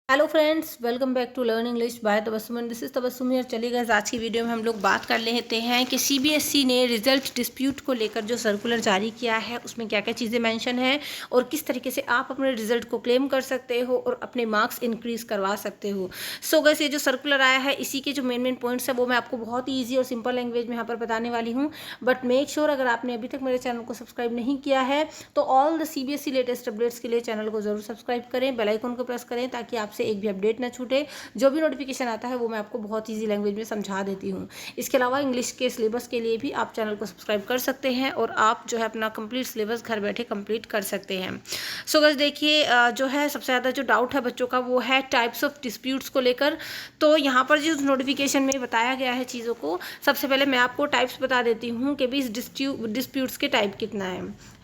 Hello friends, welcome back to learn English by Tabassum. This is Tabassum here. चलिए guys, आज की video में हम लोग बात कर लेते हैं कि सीबीएसई ने रिजल्ट डिस्प्यूट को लेकर जो सर्कुलर जारी किया है उसमें क्या क्या चीज़ें मेंशन है और किस तरीके से आप अपने रिजल्ट को क्लेम कर सकते हो और अपने मार्क्स इंक्रीज करवा सकते हो। सो गाइस, ये जो सर्कुलर आया है इसी के जो मेन पॉइंट्स है वो मैं आपको बहुत ही ईजी और सिंपल लैंग्वेज में यहाँ पर बताने वाली हूँ। बट मेक श्योर अगर आपने अभी तक मेरे चैनल को सब्सक्राइब नहीं किया है तो all the CBSE latest updates के लिए चैनल को जरूर सब्सक्राइब करें, बेल आइकन को प्रेस करें ताकि आपसे एक भी अपडेट न छूटे। जो भी नोटिफिकेशन आता है वो मैं आपको बहुत ईजी लैंग्वेज में समझा देती हूँ। इसके अलावा इंग्लिश के सिलेबस के लिए भी आप चैनल को सब्सक्राइब कर सकते हैं और आप जो है अपना कंप्लीट सिलेबस घर बैठे कंप्लीट कर सकते हैं। सो गाइस देखिए, जो है सबसे ज़्यादा जो डाउट है बच्चों का वो है टाइप्स ऑफ डिस्प्यूट्स को लेकर। तो यहाँ पर जो नोटिफिकेशन में बताया गया है चीज़ों को, सबसे पहले मैं आपको टाइप्स बता देती हूँ कि भी इस डिस्प्यूट्स के टाइप कितना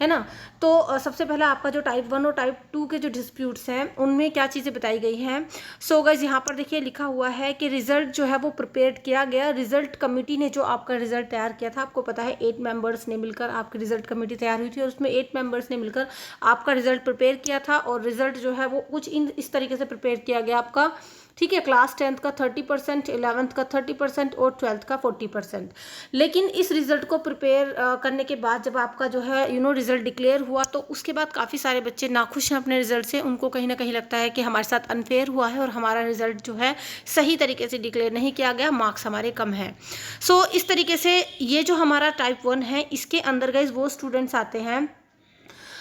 है ना। तो सबसे पहला आपका जो टाइप 1 और टाइप 2 के जो डिस्प्यूट्स हैं उनमें क्या चीज़ें बताई गई हैं। सो गाइस यहाँ पर देखिए लिखा हुआ है कि रिजल्ट जो है वो प्रिपेयर किया गया। रिजल्ट कमेटी ने जो आपका रिजल्ट तैयार किया था, आपको पता है 8 मेंबर्स ने मिलकर आपकी रिजल्ट कमेटी तैयार हुई थी और उसमें 8 मेंबर्स ने मिलकर आपका रिजल्ट प्रिपेयर किया था। और रिजल्ट जो है वो कुछ इस तरीके से प्रिपेयर किया गया आपका, ठीक है। क्लास 10th का 30%, 11th का 30% और 12th का 40%। लेकिन इस रिजल्ट को प्रिपेयर करने के बाद जब आपका जो है रिजल्ट डिक्लेयर हुआ तो उसके बाद काफ़ी सारे बच्चे नाखुश हैं अपने रिजल्ट से। उनको कहीं ना कहीं लगता है कि हमारे साथ अनफेयर हुआ है और हमारा रिजल्ट जो है सही तरीके से डिक्लेयर नहीं किया गया, मार्क्स हमारे कम हैं। सो इस तरीके से ये जो हमारा टाइप 1 है इसके अंदर गाइस वो स्टूडेंट्स आते हैं।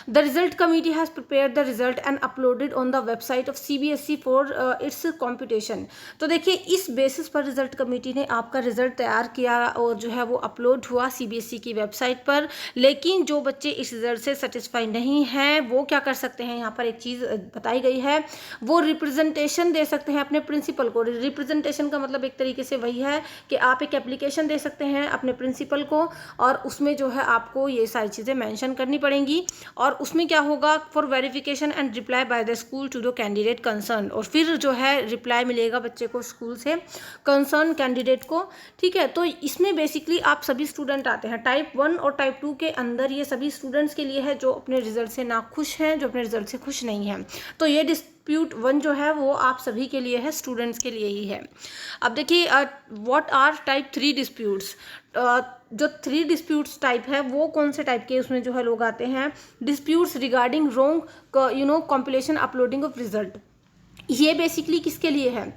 The result committee has prepared the result and uploaded on the website of CBSE for its computation। तो देखिए इस बेसिस पर रिजल्ट कमेटी ने आपका रिजल्ट तैयार किया और जो है वो अपलोड हुआ सीबीएसई की वेबसाइट पर। लेकिन जो बच्चे इस रिजल्ट से सेटिस्फाई नहीं हैं वो क्या कर सकते हैं, यहाँ पर एक चीज़ बताई गई है, वो रिप्रेजेंटेशन दे सकते हैं अपने प्रिंसिपल को। रिप्रेजेंटेशन का मतलब एक तरीके से वही है कि आप एक एप्लीकेशन दे सकते हैं अपने प्रिंसिपल को और उसमें जो है आपको ये सारी चीज़ें मेंशन करनी पड़ेंगी। और उसमें क्या होगा, for verification and reply by the school to the candidate concern. और फिर जो है रिप्लाई मिलेगा बच्चे को स्कूल से, कंसर्न कैंडिडेट को, ठीक है। तो इसमें बेसिकली आप सभी स्टूडेंट आते हैं। टाइप 1 और टाइप 2 के अंदर ये सभी स्टूडेंट्स के लिए है जो अपने रिजल्ट से नाखुश हैं, जो अपने रिजल्ट से खुश नहीं हैं। तो ये डिस्प्यूट 1 जो है वो आप सभी के लिए है, स्टूडेंट्स के लिए ही है। अब देखिए व्हाट आर टाइप 3 डिस्प्यूट्स। जो 3 डिस्प्यूट्स टाइप है वो कौन से टाइप के उसमें जो है लोग आते हैं। Disputes regarding wrong compilation uploading of result. ये बेसिकली किसके लिए है,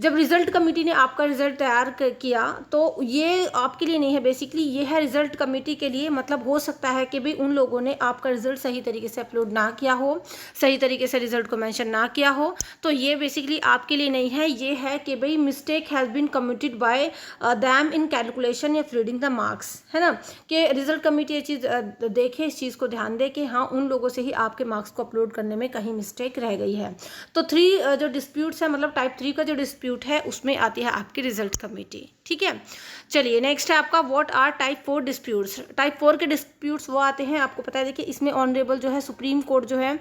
जब रिजल्ट कमेटी ने आपका रिजल्ट तैयार किया तो ये आपके लिए नहीं है, बेसिकली ये है रिजल्ट कमेटी के लिए। मतलब हो सकता है कि भाई उन लोगों ने आपका रिजल्ट सही तरीके से अपलोड ना किया हो, सही तरीके से रिजल्ट को मेंशन ना किया हो, तो ये बेसिकली आपके लिए नहीं है। ये है कि भाई mistake has been committed by them in calculation या रीडिंग द मार्क्स, है ना। कि रिजल्ट कमेटी ये चीज़ देखे, इस चीज़ को ध्यान दे कि हाँ उन लोगों से ही आपके मार्क्स को अपलोड करने में कहीं मिस्टेक रह गई है। तो 3 जो डिस्प्यूट्स है, मतलब टाइप 3 का जो डिस्प्यूट है उसमें आती है आपकी रिजल्ट कमेटी, ठीक है। चलिए नेक्स्ट है आपका what are type 4 disputes. Type 4 के डिस्प्यूट्स वो आते हैं, आपको पता है देखिए इसमें ऑनरेबल जो है सुप्रीम कोर्ट जो है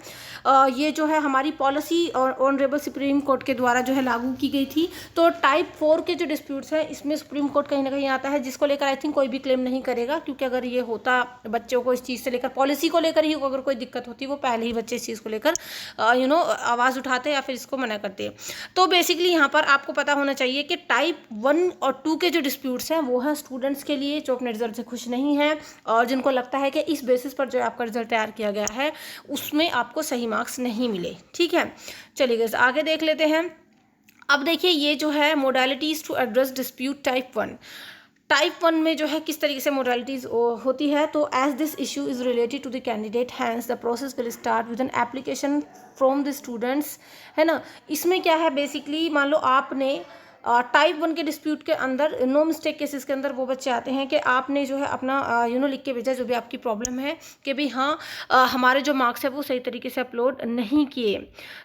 ये जो है हमारी पॉलिसी और ऑनरेबल सुप्रीम कोर्ट के द्वारा जो है लागू की गई थी। तो टाइप 4 के जो डिस्प्यूट्स हैं इसमें सुप्रीम कोर्ट कहीं ना कहीं आता है, जिसको लेकर आई थिंक कोई भी क्लेम नहीं करेगा, क्योंकि अगर ये होता बच्चों को इस चीज़ से लेकर, पॉलिसी को लेकर ही अगर कोई दिक्कत होती वो पहले ही बच्चे इस चीज़ को लेकर आवाज़ उठाते या फिर इसको मना करते। तो बेसिकली यहाँ पर आपको पता होना चाहिए कि टाइप 1 और 2 के जो डिस्प्यूट्स हैं वो हैं स्टूडेंट्स के लिए जो अपने रिजल्ट से खुश नहीं हैं और जिनको लगता है कि इस बेसिस पर जो आपका रिजल्ट तैयार किया गया है उसमें आपको सही मार्क्स नहीं मिले, ठीक है। चलिए आगे देख लेते हैं। अब देखिए ये जो है modalities to address dispute type 1। Type 1 में जो है किस तरीके से मोडालिटीज़ होती है। तो as this issue is related to the candidate hence the process will start with an application from the students, है ना। इसमें क्या है, बेसिकली मान लो आपने टाइप 1 के डिस्प्यूट के अंदर नो मिस्टेक केसेस के अंदर वो बच्चे आते हैं कि आपने जो है अपना लिख के भेजा जो भी आपकी प्रॉब्लम है कि भाई हाँ हमारे जो मार्क्स है वो सही तरीके से अपलोड नहीं किए।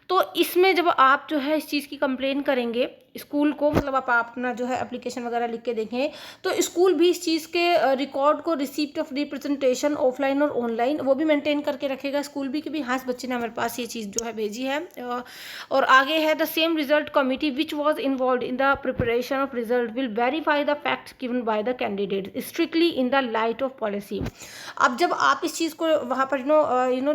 तो इसमें जब आप जो है इस चीज़ की कंप्लेन करेंगे स्कूल को, मतलब आप अपना जो है एप्लीकेशन वगैरह लिख के देखें तो स्कूल भी इस चीज़ के रिकॉर्ड को, रिसीप्ट ऑफ रिप्रेजेंटेशन ऑफलाइन और ऑनलाइन, वो भी मेंटेन करके रखेगा स्कूल भी कि भाई हाँ इस बच्चे ने हमारे पास ये चीज़ जो है भेजी है। और आगे है the same result committee which was involve in the the preparation of result will verify the facts given by the candidate strictly in the light of policy। अब जब आप इस चीज़ को वहाँ पर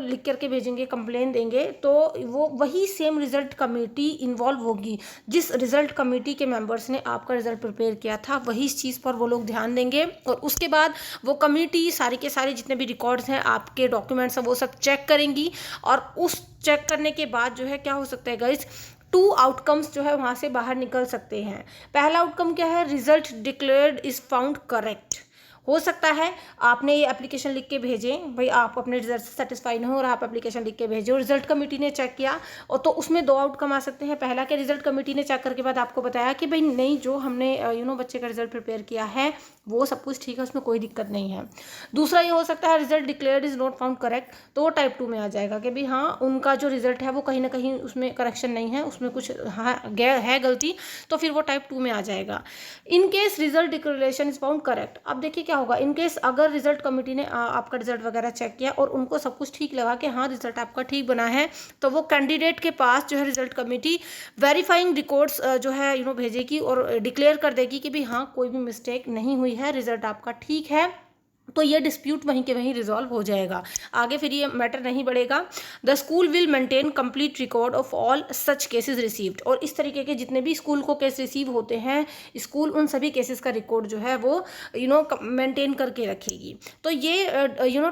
लिख करके भेजेंगे, कंप्लेन देंगे, तो वो वही सेम रिजल्ट कमेटी इन्वॉल्व होगी। जिस रिजल्ट कमेटी के मेंबर्स ने आपका रिजल्ट प्रिपेयर किया था, वही इस चीज़ पर वो लोग ध्यान देंगे, और उसके बाद वो कमेटी सारे के सारे जितने भी रिकॉर्ड्स हैं, आपके डॉक्यूमेंट्स हैं, वो सब चेक करेंगी। और उस चेक करने के बाद जो है क्या हो सकता है गाइज, 2 आउटकम्स जो है वहाँ से बाहर निकल सकते हैं। पहला आउटकम क्या है, result declared is found correct. हो सकता है आपने ये एप्लीकेशन लिख के भेजें, भाई आप अपने रिजल्ट से सेटिस्फाई नहीं हो और आप एप्लीकेशन लिख के भेजें, और रिजल्ट कमेटी ने चेक किया, और तो उसमें 2 आउटकम आ सकते हैं। पहला कि रिजल्ट कमेटी ने चेक करके बाद आपको बताया कि भाई नहीं, जो हमने बच्चे का रिजल्ट प्रिपेयर किया है वो सब कुछ ठीक है, उसमें कोई दिक्कत नहीं है। दूसरा ये हो सकता है result declared is not found correct, तो वो टाइप 2 में आ जाएगा कि भाई हाँ, उनका जो रिजल्ट है वो कहीं ना कहीं उसमें करेक्शन नहीं है, उसमें कुछ है गलती, तो फिर वो टाइप 2 में आ जाएगा। In case result declaration is found correct, अब देखिए क्या होगा, इन केस अगर रिजल्ट कमेटी ने आपका रिजल्ट वगैरह चेक किया और उनको सब कुछ ठीक लगा कि हाँ रिजल्ट आपका ठीक बना है, तो वो कैंडिडेट के पास जो है रिजल्ट कमेटी वेरीफाइंग रिकॉर्ड्स जो है भेजेगी और डिक्लेयर कर देगी कि भाई हाँ कोई भी मिस्टेक नहीं हुई है, रिजल्ट आपका ठीक है। तो ये डिस्प्यूट वहीं के वहीं रिजॉल्व हो जाएगा, आगे फिर ये मैटर नहीं बढ़ेगा। The school will maintain complete record of all such cases received, और इस तरीके के जितने भी स्कूल को केस रिसीव होते हैं, स्कूल उन सभी केसेस का रिकॉर्ड जो है वो मेंटेन करके रखेगी। तो ये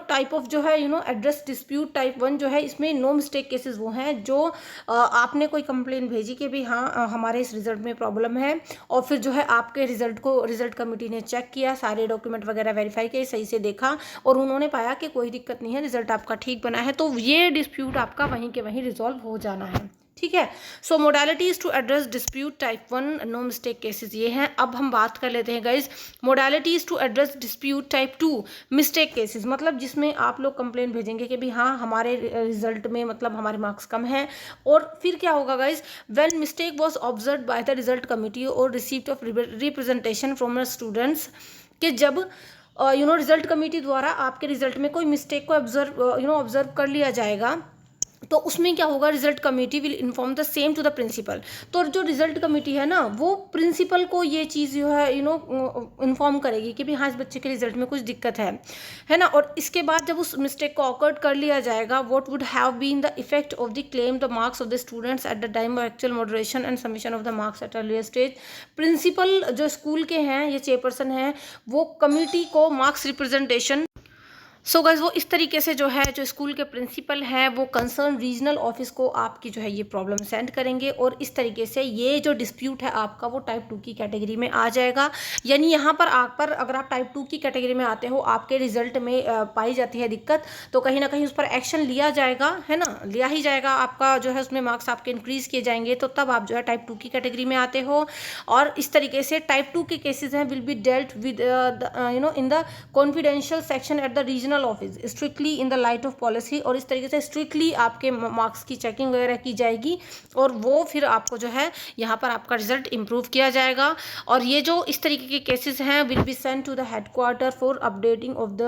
टाइप ऑफ जो है एड्रेस डिस्प्यूट टाइप 1 जो है, इसमें नो मिस्टेक केसेस वो हैं जो आपने कोई कंप्लेन भेजी कि भाई हाँ हमारे इस रिजल्ट में प्रॉब्लम है, और फिर जो है आपके रिजल्ट को रिजल्ट कमेटी ने चेक किया, सारे डॉक्यूमेंट वगैरह वेरीफाई किए, सही से देखा, और उन्होंने पाया कि कोई दिक्कत नहीं है, रिजल्ट आपका ठीक बना है, तो ये डिस्प्यूट आपका वहीं के वहीं रिजॉल्व हो जाना है। ठीक है। So modalities to address dispute type 1 no mistake cases ये हैं। अब हम बात कर लेते हैं guys modalities to address dispute type 2 mistake cases, मतलब जिसमें आप लोग कंप्लेन भेजेंगे कि भाई हाँ हमारे रिजल्ट में मतलब हमारे मार्क्स कम हैं, और फिर क्या होगा guys, when mistake was observed by the result committee और receipt of representation from the students, कि जब रिजल्ट कमेटी द्वारा आपके रिजल्ट में कोई मिस्टेक को ऑब्जर्व कर लिया जाएगा, तो उसमें क्या होगा, result committee will inform the same to the principal. तो जो रिजल्ट कमेटी है ना, वो प्रिंसिपल को ये चीज़ जो है इन्फॉर्म करेगी कि भाई हाँ इस बच्चे के रिजल्ट में कुछ दिक्कत है ना। और इसके बाद जब उस मिस्टेक को ऑकर्ड कर लिया जाएगा, what would have been the effect of the claim the marks of the students at the time of actual moderation and submission of the marks at earlier stage. Principal जो school के हैं, ये chairperson हैं, वो committee को marks representation so guys वो इस तरीके से जो है, जो स्कूल के प्रिंसिपल हैं वो कंसर्न रीजनल ऑफिस को आपकी जो है ये प्रॉब्लम सेंड करेंगे, और इस तरीके से ये जो डिस्प्यूट है आपका वो टाइप 2 की कैटेगरी में आ जाएगा। यानी यहाँ पर आकर अगर आप टाइप 2 की कैटेगरी में आते हो, आपके रिजल्ट में पाई जाती है दिक्कत, तो कहीं ना कहीं उस पर एक्शन लिया जाएगा, है ना, लिया ही जाएगा। आपका जो है उसमें मार्क्स आपके इंक्रीज किए जाएंगे, तो तब आप जो है टाइप 2 की कैटेगरी में आते हो। और इस तरीके से टाइप 2 के केसेज हैं will be dealt with in the confidential section at the regional office strictly in the light of policy, और इस तरीके से स्ट्रिक्टली आपके मार्क्स की चेकिंग वगैरह की जाएगी, और वो फिर आपको जो है यहाँ पर आपका रिजल्ट इंप्रूव किया जाएगा। और ये जो इस तरीके के केसेस हैं will be send to the headquarter for updating of the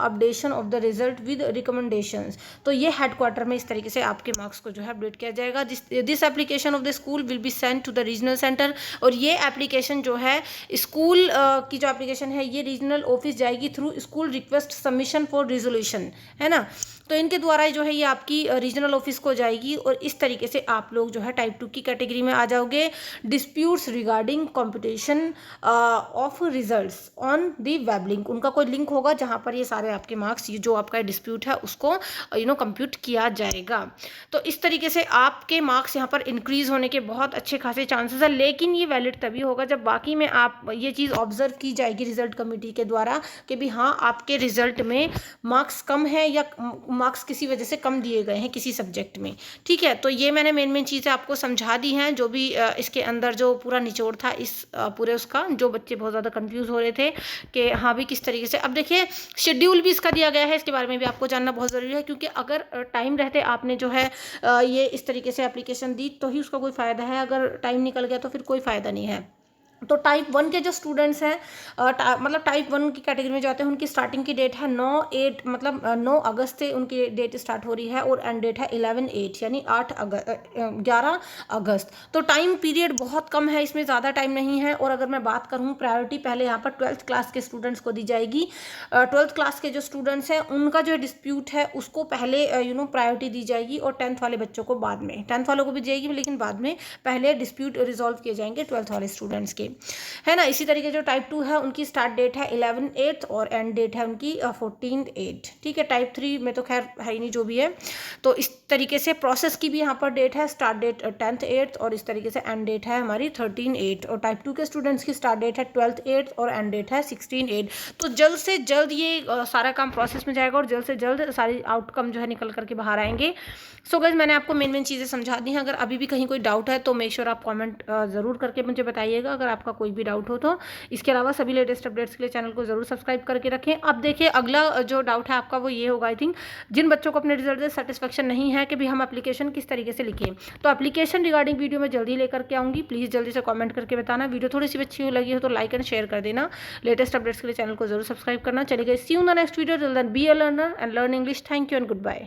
updation of the result with recommendations. तो ये हेडक्वार्टर में इस तरीके से आपके मार्क्स को जो है अपडेट किया जाएगा। This application of the school will be send to the regional centre, और ये एप्लीकेशन जो है स्कूल की जो एप्लीकेशन है ये रीजनल ऑफिस जाएगी through school request submission for resolution, है ना। तो इनके द्वारा जो है ये आपकी रीजनल ऑफिस को जाएगी, और इस तरीके से आप लोग जो है टाइप 2 की कैटेगरी में आ जाओगे। Disputes regarding competition of results on the web link, उनका कोई लिंक होगा जहाँ पर ये सारे आपके मार्क्स, ये जो आपका डिस्प्यूट है उसको कंप्यूट किया जाएगा। तो इस तरीके से आपके मार्क्स यहाँ पर इंक्रीज होने के बहुत अच्छे खासे चांसेस है, लेकिन ये वैलिड तभी होगा जब बाकी में आप ये चीज़ ऑब्जर्व की जाएगी रिजल्ट कमेटी के द्वारा कि भी हाँ आपके रिजल्ट में मार्क्स कम है या मार्क्स किसी वजह से कम दिए गए हैं किसी सब्जेक्ट में। ठीक है, तो ये मैंने मेन चीज़ें आपको समझा दी हैं, जो भी इसके अंदर जो पूरा निचोड़ था इस पूरे उसका, जो बच्चे बहुत ज़्यादा कंफ्यूज हो रहे थे कि हाँ भी किस तरीके से। अब देखिए शेड्यूल भी इसका दिया गया है, इसके बारे में भी आपको जानना बहुत ज़रूरी है, क्योंकि अगर टाइम रहते आपने जो है ये इस तरीके से एप्लीकेशन दी तो ही उसका कोई फ़ायदा है, अगर टाइम निकल गया तो फिर कोई फ़ायदा नहीं है। तो टाइप 1 के जो स्टूडेंट्स हैं मतलब टाइप 1 की कैटेगरी में जो आते हैं उनकी स्टार्टिंग की डेट है 9/8 मतलब 9 अगस्त से उनकी डेट स्टार्ट हो रही है और एंड डेट है 11/8 यानी 11 अगस्त। तो टाइम पीरियड बहुत कम है, इसमें ज़्यादा टाइम नहीं है। और अगर मैं बात करूँ प्रायोरिटी पहले यहाँ पर 12th क्लास के स्टूडेंट्स को दी जाएगी। 12th क्लास के जो स्टूडेंट्स हैं उनका जो डिस्प्यूट है उसको पहले प्रायोरिटी दी जाएगी और 10th वाले बच्चों को बाद में। 10th वालों को भी जाएगी लेकिन बाद में, पहले डिस्प्यूट रिजॉल्व किए जाएंगे 12th वाले स्टूडेंट्स के, है ना। इसी तरीके जो टाइप 2 है उनकी स्टार्ट डेट है 11/8 और एंड डेट है उनकी 14/8, ठीक है। टाइप 3 में तो खैर है ही नहीं, जो भी है। तो इस तरीके से प्रोसेस की भी यहाँ पर डेट है, स्टार्ट डेट 10th/8 और इस तरीके से एंड डेट है हमारी 13/8। और टाइप 2 के स्टूडेंट्स की स्टार्ट डेट है 12th/8 और एंड डेट है 16/8। तो जल्द से जल्द ये सारा काम प्रोसेस में जाएगा और जल्द से जल्द सारी आउटकम जो है निकल करके बाहर आएंगे। सो गाइस, मैंने आपको मेन चीज़ें समझा दी हैं। अगर अभी भी कहीं कोई डाउट है तो मेक श्योर आप कमेंट ज़रूर करके मुझे बताइएगा अगर आपका कोई भी डाउट हो तो। इसके अलावा सभी लेटेस्ट अपडेट्स के लिए चैनल को ज़रूर सब्सक्राइब करके रखें। अब देखिए अगला जो डाउट है आपका वो ये होगा, आई थिंक जिन बच्चों को अपने रिजल्ट से सेटिस्फेक्शन नहीं है कि भी हम एप्लीकेशन किस तरीके से लिखें, तो एप्लीकेशन रिगार्डिंग वीडियो में जल्दी लेकर के आऊँगी। प्लीज़ जल्दी से कमेंट करके बताना। वीडियो थोड़ी सी अच्छी लगी हो तो लाइक एंड शेयर कर देना। लेटेस्ट अपडेट्स के लिए चैनल को जरूर सब्सक्राइब करना। चलिए see you in the next video. Till then be a learner and learn English. Thank you and good bye.